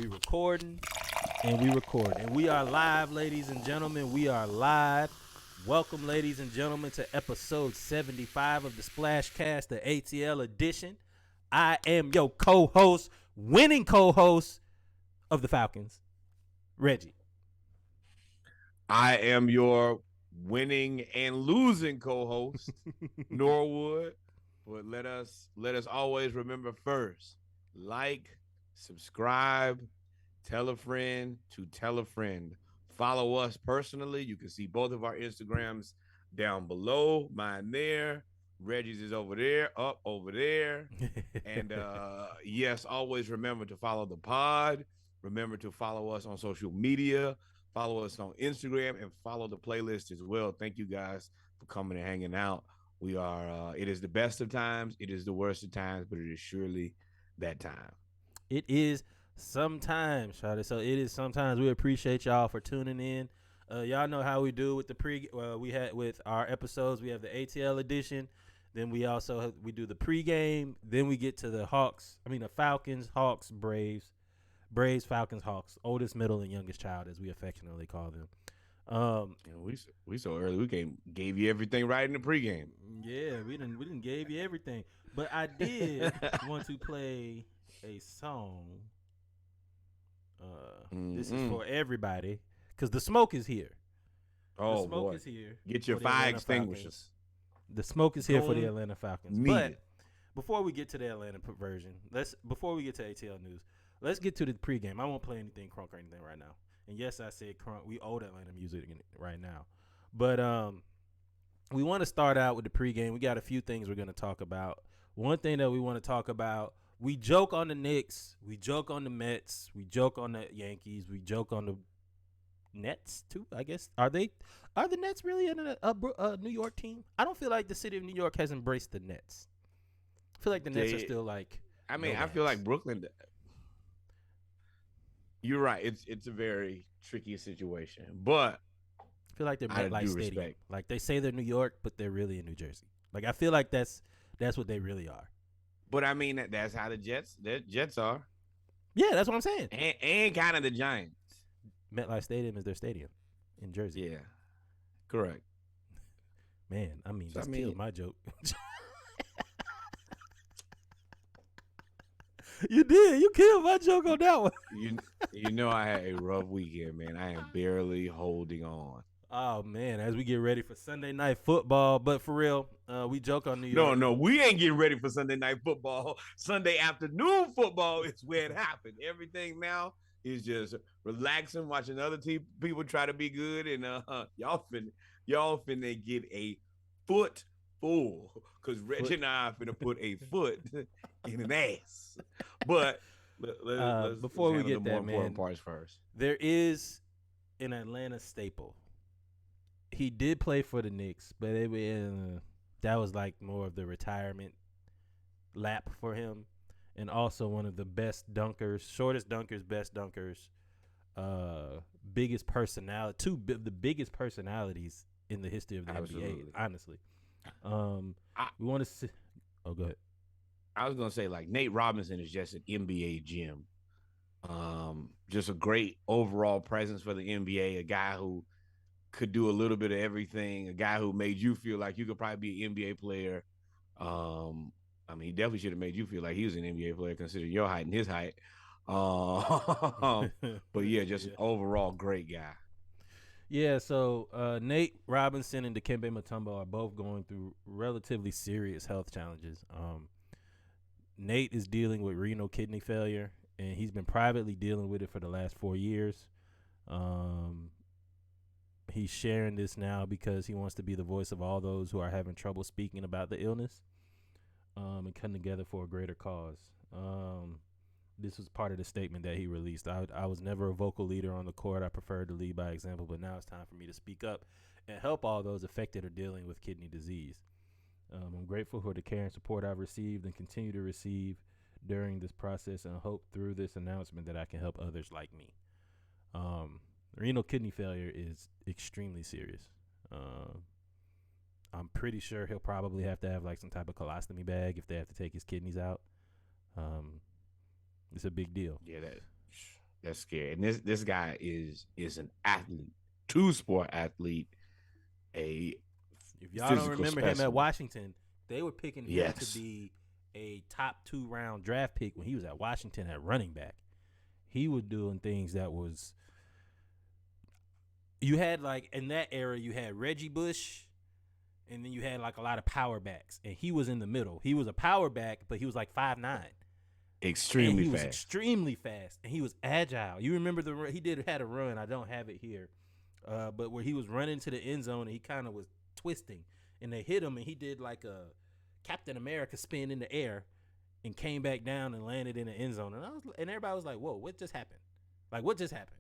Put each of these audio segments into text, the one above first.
We recording and we record. And we are live, ladies and gentlemen. We are live. Welcome, ladies and gentlemen, to episode 75 of the Splashcast, the ATL edition. I am your co-host, winning co-host of the Falcons, Reggie. I am your winning and losing co-host, Norwood. But let us always remember first, like, subscribe, tell a friend to tell a friend. Follow us personally. You can see both of our Instagrams down below. Mine there. Reggie's is over there, up over there. And yes, always remember to follow the pod. Remember to follow us on social media. Follow us on Instagram and follow the playlist as well. Thank you guys for coming and hanging out. We are, it is the best of times. It is the worst of times, but it is surely that time. It is sometimes, Shawty. So it is sometimes. We appreciate y'all for tuning in. Y'all know how we do with the we had with our episodes. We have the ATL edition. Then we do the pregame. Then we get to the Falcons, Hawks, Braves, Falcons, Hawks, oldest, middle, and youngest child, as we affectionately call them. We so early. We gave you everything right in the pregame. Yeah, we didn't gave you everything, but I did want to play a song. This is for everybody because the smoke is here. Oh, the smoke boy. is here. Get your fire extinguishers. The smoke is here for the Atlanta Falcons. But before we get to the Atlanta version, before we get to ATL news, let's get to the pregame. I won't play anything crunk or anything right now. And yes, I said crunk. We owe Atlanta music right now. But we want to start out with the pregame. We got a few things we're going to talk about. One thing that we want to talk about, we joke on the Knicks. We joke on the Mets. We joke on the Yankees. We joke on the Nets too, I guess. Are the Nets really a New York team? I don't feel like the city of New York has embraced the Nets. I feel like the Nets are still like. I feel like Brooklyn. You're right. It's a very tricky situation, but I feel like they're MetLife Stadium. Respect. Like they say they're New York, but they're really in New Jersey. Like I feel like that's what they really are. But I mean that's how the Jets are. Yeah, that's what I'm saying. And kind of the Giants. MetLife Stadium is their stadium in Jersey. Yeah, correct. Man, killed my joke. You did. You killed my joke on that one. You know I had a rough weekend, man. I am barely holding on. Oh, man, as we get ready for Sunday night football. But for real, we joke on New York. No, we ain't getting ready for Sunday night football. Sunday afternoon football is where it happened. Everything now is just relaxing, watching other people try to be good, and y'all finna get a foot full because Reggie and I finna put a foot in an ass. But before we get the that, more important parts first, there is an Atlanta staple. He did play for the Knicks, but that was like more of the retirement lap for him. And also one of the best dunkers, shortest dunkers, best dunkers, biggest personality, the biggest personalities in the history of the NBA, honestly. We want to see. Oh, go ahead. I was going to say, like, Nate Robinson is just an NBA gem. Just a great overall presence for the NBA, a guy who could do a little bit of everything, a guy who made you feel like you could probably be an NBA player. He definitely should have made you feel like he was an NBA player considering your height and his height. But yeah, just an overall great guy. Yeah, so Nate Robinson and Dikembe Mutumbo are both going through relatively serious health challenges. Nate is dealing with renal kidney failure, and he's been privately dealing with it for the last 4 years. He's sharing this now because he wants to be the voice of all those who are having trouble speaking about the illness. And come together for a greater cause. This was part of the statement that he released. I was never a vocal leader on the court. I preferred to lead by example, but now it's time for me to speak up and help all those affected or dealing with kidney disease. I'm grateful for the care and support I've received and continue to receive during this process, and hope through this announcement that I can help others like me. Renal kidney failure is extremely serious. I'm pretty sure he'll probably have to have like some type of colostomy bag if they have to take his kidneys out. It's a big deal. Yeah, That's scary. And this guy is an athlete, two-sport athlete, a If y'all don't physical remember him at specimen. Washington, they were picking him to Yes. be a top 2-round draft pick when he was at Washington at running back. He was doing things that was. You had like in that era, you had Reggie Bush, and then you had like a lot of power backs, and he was in the middle. He was a power back, but he was like 5'9". Extremely he fast. was extremely fast, and he was agile. You remember he had a run. I don't have it here, but where he was running to the end zone and he kind of was twisting, and they hit him, and he did like a Captain America spin in the air, and came back down and landed in the end zone. And everybody was like, "Whoa, what just happened? Like, what just happened?"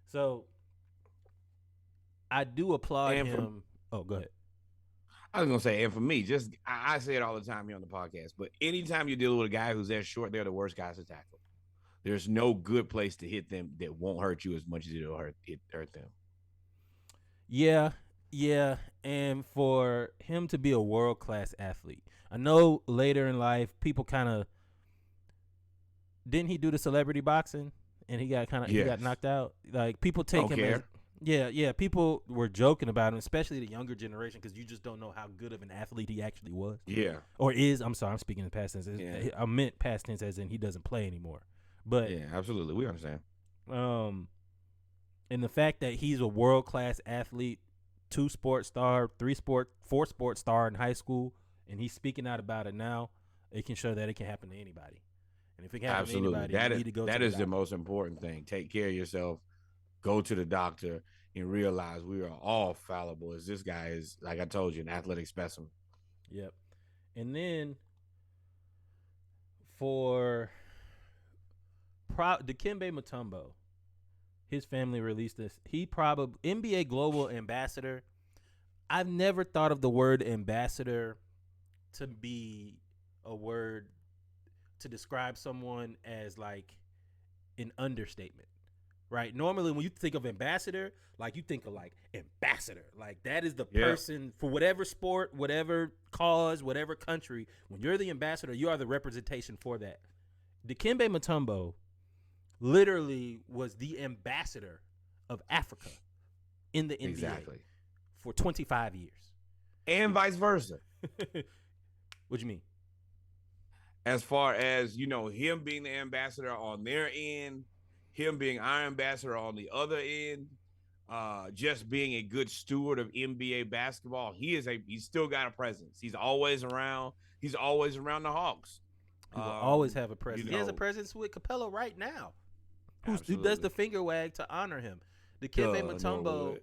So I do applaud him. Oh, go ahead. I was gonna say, and for me, just I say it all the time here on the podcast, but anytime you deal with a guy who's that short, they're the worst guys to tackle. There's no good place to hit them that won't hurt you as much as it'll hurt them. Yeah, and for him to be a world-class athlete. I know later in life people kind of didn't he do the celebrity boxing and he got he got knocked out. Like people take him as people were joking about him, especially the younger generation, because you just don't know how good of an athlete he actually was. Yeah. Or is. I'm sorry, I'm speaking in past tense. Yeah. I meant past tense as in he doesn't play anymore. But yeah, absolutely, we understand. And the fact that he's a world-class athlete, 2-sport star, 3-sport, 4-sport star in high school, and he's speaking out about it now, it can show that it can happen to anybody. And if it can happen to anybody, you need to go to the doctor. That is the most important thing. Take care of yourself. Go to the doctor and realize we are all fallible. As this guy is, like I told you, an athletic specimen. Yep. And then for Dikembe Mutumbo, his family released this. He probably NBA Global Ambassador. I've never thought of the word ambassador to be a word to describe someone as like an understatement, right? Normally when you think of ambassador, like you think of like ambassador, like that is the person for whatever sport, whatever cause, whatever country. When you're the ambassador, you are the representation for that. Dikembe Mutombo literally was the ambassador of Africa in the NBA for 25 years. And vice versa. What you mean? As far as, him being the ambassador on their end, him being our ambassador on the other end, just being a good steward of NBA basketball, he's still got a presence. He's always around. He's always around the Hawks. He will always have a presence. He has a presence with Capello right now, who does the finger wag to honor him. Dikembe Mutombo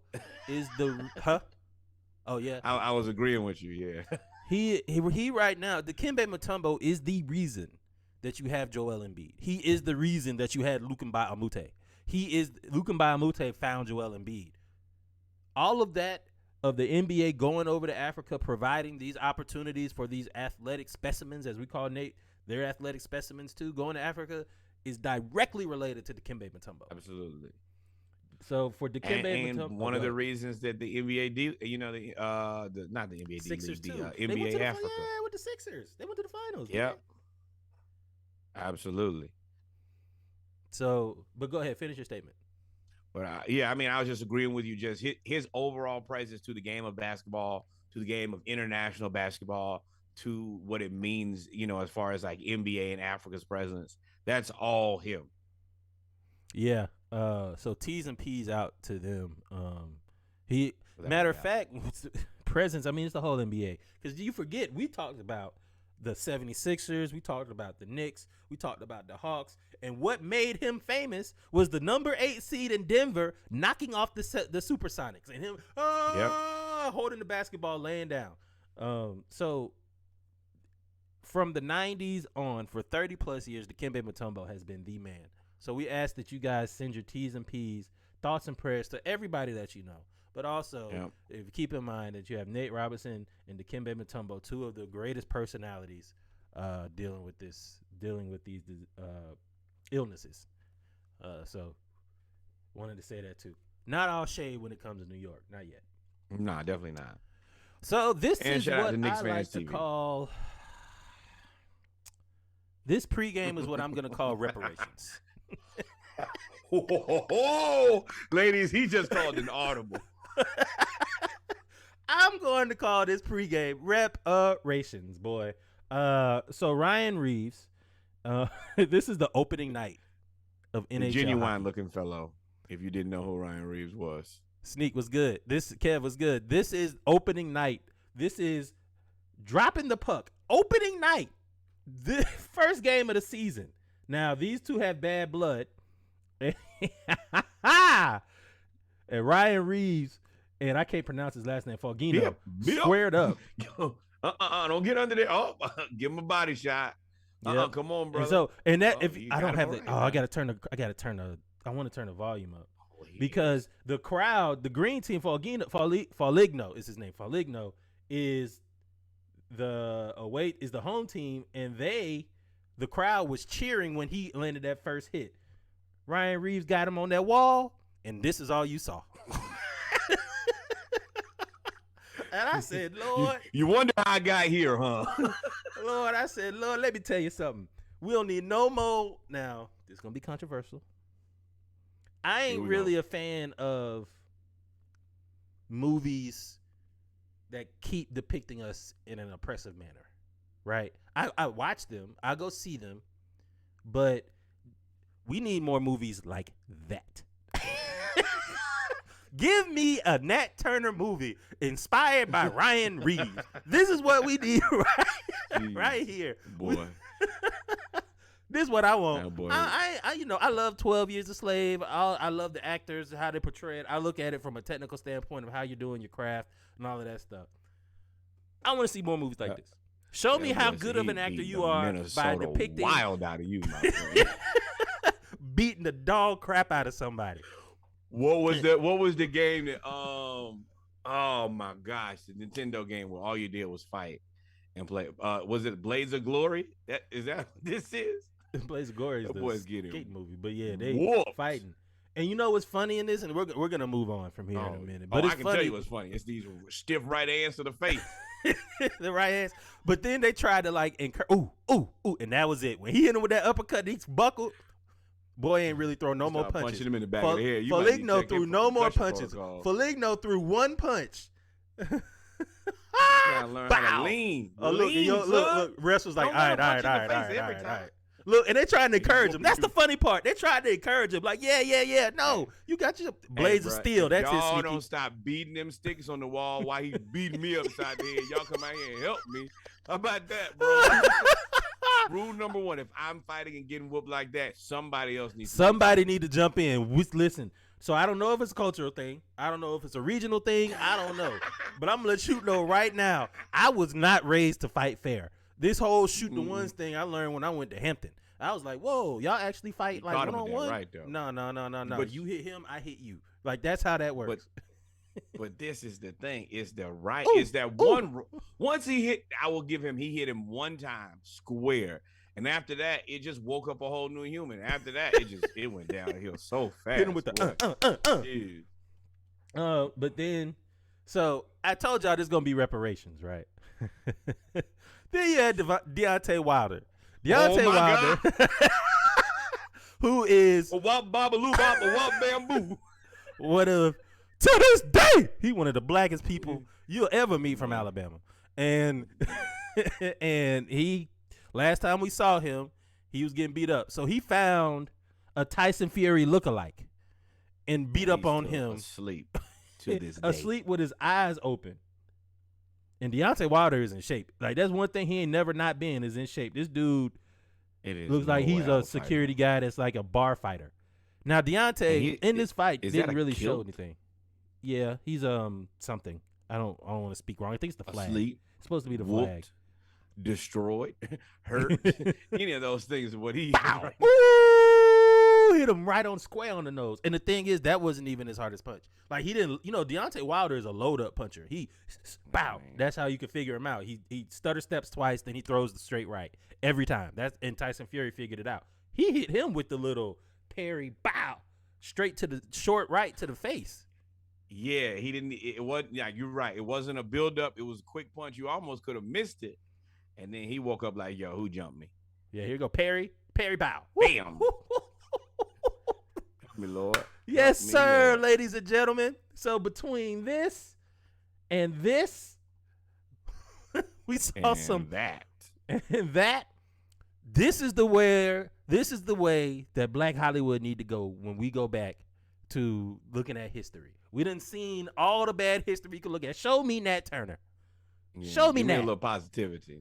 is the Oh yeah, I was agreeing with you. Yeah. He right now, Dikembe Mutombo is the reason that you have Joel Embiid. He is the reason that you had Lukumba Amute. Lukumba Amute found Joel Embiid. All of that of the NBA going over to Africa, providing these opportunities for these athletic specimens, as we call Nate, their athletic specimens too, going to Africa, is directly related to Dikembe Mutombo. Absolutely. So for Dikembe Mutombo, and one of the reasons that the NBA, not the NBA, Sixers the NBA Africa, with the Sixers, they went to the finals. Yep, absolutely. So, but go ahead, finish your statement. But I was just agreeing with you. Just his overall presence to the game of basketball, to the game of international basketball, to what it means, as far as like NBA and Africa's presence. That's all him. Yeah. So T's and P's out to them. Matter of fact, presence, I mean, it's the whole NBA. Because you forget, we talked about the 76ers, we talked about the Knicks, we talked about the Hawks, and what made him famous was the number 8 seed in Denver knocking off the Supersonics, and him holding the basketball, laying down. So from the 90s on, for 30 plus years, Dikembe Mutombo has been the man. So we ask that you guys send your T's and P's, thoughts and prayers to everybody that you know. But also, if you keep in mind that you have Nate Robinson and Dikembe Mutombo, two of the greatest personalities dealing with these illnesses. So wanted to say that too. Not all shade when it comes to New York. Not yet. Nah, definitely not. So this is what I like to call... This pregame is what I'm going to call reparations. Ladies, he just called an audible. I'm going to call this pregame reparations, boy. So Ryan Reeves, this is the opening night of NHL The genuine hockey. looking fellow. If you didn't know who Ryan Reeves was, Sneak was good. Kev was good. This is opening night. This is dropping the puck. Opening night. The first game of the season. Now these two have bad blood. And Ryan Reeves, and I can't pronounce his last name, Falgino, squared up. Don't get under there. Oh, give him a body shot. Come on, brother. And so, and that if I don't have the, I want to turn the volume up because the crowd, the green team, Foligno is his name. Foligno is the home team, and the crowd was cheering when he landed that first hit. Ryan Reeves got him on that wall, and this is all you saw. And I said, Lord. You wonder how I got here, huh? Lord, I said, Lord, let me tell you something. We don't need no more. Now, this is going to be controversial. I ain't really a fan of movies that keep depicting us in an oppressive manner, right? I watch them. I go see them. But we need more movies like that. Give me a Nat Turner movie inspired by Ryan Reeves. This is what we need right here. Boy. This is what I want. Oh, boy. I love 12 Years a Slave. I love the actors, how they portray it. I look at it from a technical standpoint of how you're doing your craft and all of that stuff. I want to see more movies like this. Show me how good of an actor you are by depicting wild out of you, my friend. Beating the dog crap out of somebody. What was the game that oh my gosh, the Nintendo game where all you did was fight and play? Was it Blades of Glory? Is that what this is? Blades of Glory is the skate movie, but yeah, they fighting. And you know what's funny in this, and we're gonna move on from here in a minute. But it's I can funny. tell you what's funny. It's these stiff right hands to the face. The right hands. But then they tried to like encourage, and that was it. When he hit him with that uppercut, he buckled. Boy ain't really throw no more punches. Punching him in the back of the head. Foligno threw no more punches. Foligno threw one punch. Learn how to lean. Look. Rest was like, all right. Look, and they trying to encourage him. That's the funny part. They tried to encourage him. Like, yeah. No, you got your blades of steel. That's it. Y'all don't stop beating them sticks on the wall while he beating me upside the head. Y'all come out here and help me. How about that, bro? Rule number one: if I'm fighting and getting whooped like that, somebody else needs. Somebody need to jump in. Listen. So I don't know if it's a cultural thing. I don't know if it's a regional thing. I don't know. But I'm gonna let you know right now. I was not raised to fight fair. This whole shoot the ones thing I learned when I went to Hampton. I was like, whoa, y'all actually fight like one-on-one? Right, though. No. But you hit him, I hit you. Like that's how that works. But this is the thing. It's the right. It's that one. Once he hit, I will give him. He hit him one time square, and after that, it just woke up a whole new human. After that, it went downhill so fast. Hit him with the Dude. But then, so I told y'all this is gonna be reparations, right? Then you had Deontay Wilder. Wilder, who is what babaloo what bamboo. What if to this day he one of the blackest people you'll ever meet from Alabama, and he last time we saw him he was getting beat up, so he found a Tyson Fury lookalike and beat up on him asleep to this day. Asleep with his eyes open. And Deontay Wilder is in shape. Like that's one thing he ain't never not been is in shape. This dude looks like he's a security guy that's like a bar fighter. Now Deontay in this fight didn't really show anything. Yeah, he's something. I don't want to speak wrong. I think it's the flag. Asleep, it's supposed to be the whooped, flag. Destroyed, hurt. Any of those things. What he right. Ooh, hit him right on square on the nose. And the thing is, that wasn't even his hardest punch. Like he didn't. Deontay Wilder is a load up puncher. He bow. That's how you can figure him out. He stutter steps twice, then he throws the straight right every time. And Tyson Fury figured it out. He hit him with the little parry bow straight to the short right to the face. Yeah, he didn't. It wasn't. Yeah, you're right. It wasn't a build up. It was a quick punch. You almost could have missed it. And then he woke up like, yo, who jumped me? Yeah, here you go. Parry bow. Bam. me, Lord. Yes, Help me, sir, Lord. ladies and gentlemen. So between this and this, we saw some that. and that. This is the way that Black Hollywood need to go when we go back to looking at history. We done seen all the bad history we could look at. Show me Nat Turner. Yeah, Show me give me a Nat. little positivity.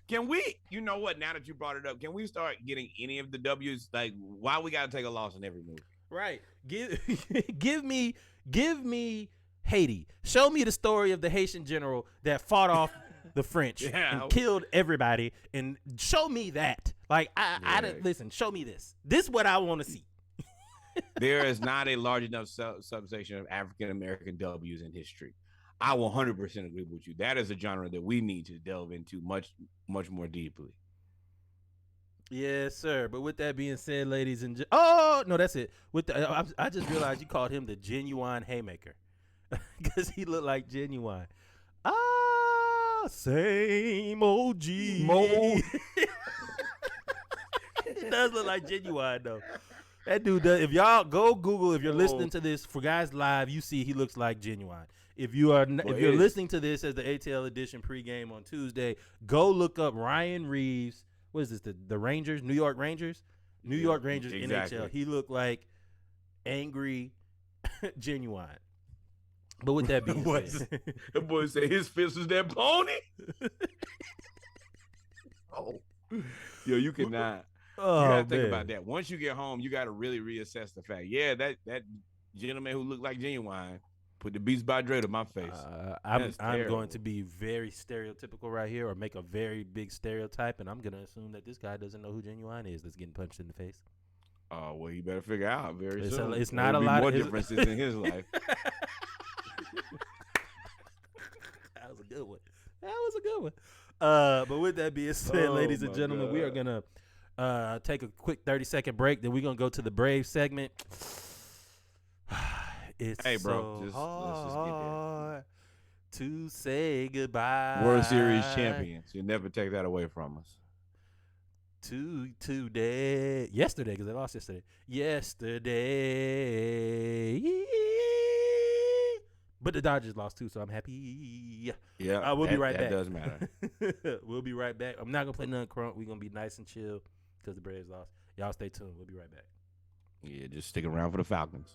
Can we? You know what? Now that you brought it up, can we start getting any of the W's? Like, why we got to take a loss in every movie? Right. Give me Haiti. Show me the story of the Haitian general that fought off the French and killed everybody, and show me that. Like, listen, show me this. This is what I want to see. There is not a large enough subsection of African American W's in history. I 100% agree with you. That is a genre that we need to delve into much more deeply. Yes, sir. But with that being said, ladies and oh no, that's it. I just realized you called him the Genuine Haymaker because he looked like Genuine. Same old G. It does look like Genuine though. That dude does. If y'all go Google, if you're listening to this for guys live, you see he looks like Genuine. If you're listening to this as the ATL edition pregame on Tuesday, go look up Ryan Reeves. What is this? The Rangers, New York Rangers, exactly. NHL. He looked like angry Genuine. But with that being said, the boy said his fist was that pony. Yo, you cannot. Oh, you gotta think about that. Once you get home, you gotta really reassess the fact. Yeah, that gentleman who looked like Genuine put the Beats by Dre to my face. I'm going to be very stereotypical right here, or make a very big stereotype, and I'm gonna assume that this guy doesn't know who Genuine is. That's getting punched in the face. Oh well, you better figure out very soon. It's not a lot more differences in his life. That was a good one. But with that being said, ladies and gentlemen, we are gonna take a quick 30-second break. Then we're gonna go to the Brave segment. It's hey, bro, so hard to say goodbye. World Series champions. You never take that away from us. Yesterday, because they lost yesterday. But the Dodgers lost too, so I'm happy. Yeah, we'll be right back. That does matter. We'll be right back. I'm not gonna play nothing crunk. We're gonna be nice and chill because the Braves lost. Y'all stay tuned. We'll be right back. Yeah, just stick around for the Falcons.